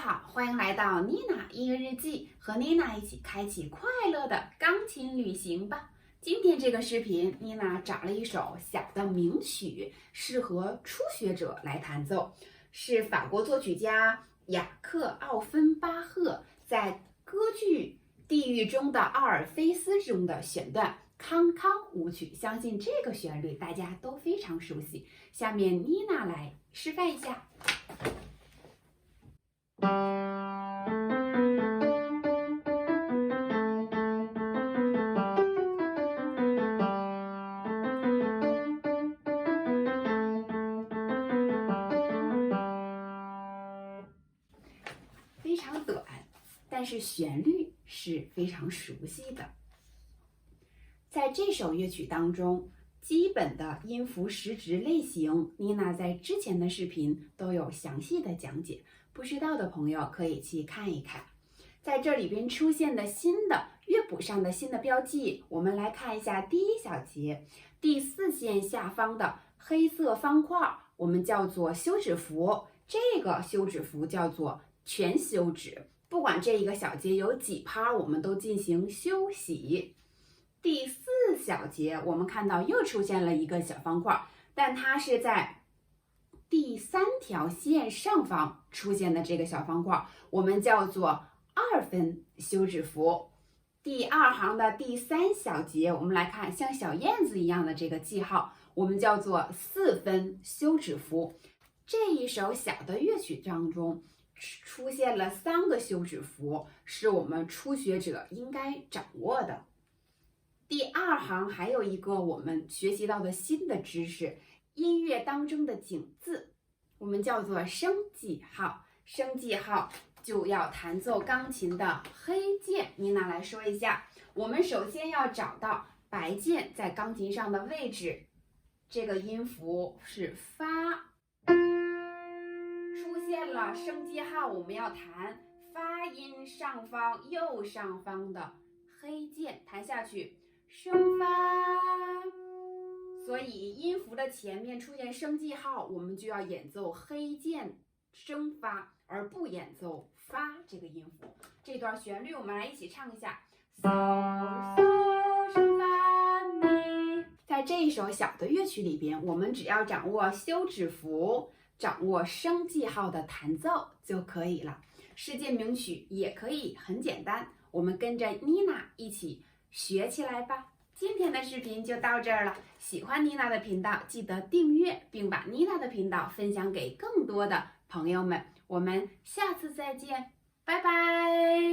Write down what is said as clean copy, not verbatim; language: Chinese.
好，欢迎来到妮娜音乐日记，和妮娜一起开启快乐的钢琴旅行吧。今天这个视频，妮娜找了一首小的名曲，适合初学者来弹奏，是法国作曲家雅克·奥芬巴赫在歌剧《地狱中的奥尔菲斯》中的选段康康舞曲。相信这个旋律大家都非常熟悉。下面妮娜来示范一下。非常短，但是旋律是非常熟悉的。在这首乐曲当中，基本的音符时值类型，妮娜在之前的视频都有详细的讲解，不知道的朋友可以去看一看。在这里边出现的新的乐谱上的新的标记，我们来看一下第一小节第4线下方的黑色方块，我们叫做休止符，这个休止符叫做全休止，不管这一个小节有几拍，我们都进行休息。第4小节，我们看到又出现了一个小方块，但它是在第3条线上方出现的这个小方块，我们叫做2分休止符。第2行的第3小节，我们来看像小燕子一样的这个记号，我们叫做4分休止符。这一首小的乐曲当中出现了3个休止符，是我们初学者应该掌握的。第2行还有一个我们学习到的新的知识，音乐当中的井字，我们叫做升记号。升记号就要弹奏钢琴的黑键。妮娜来说一下，我们首先要找到白键在钢琴上的位置，这个音符是发。出现了升记号，我们要弹发音上方右上方的黑键，弹下去升发。所以音符的前面出现升记号，我们就要演奏黑键升发，而不演奏发这个音符。这段旋律我们来一起唱一下，so升发咪。在这一首小的乐曲里边，我们只要掌握休止符，掌握升记号的弹奏就可以了。世界名曲也可以很简单，我们跟着妮娜一起学起来吧。今天的视频就到这儿了，喜欢妮娜的频道记得订阅，并把妮娜的频道分享给更多的朋友们。我们下次再见，拜拜。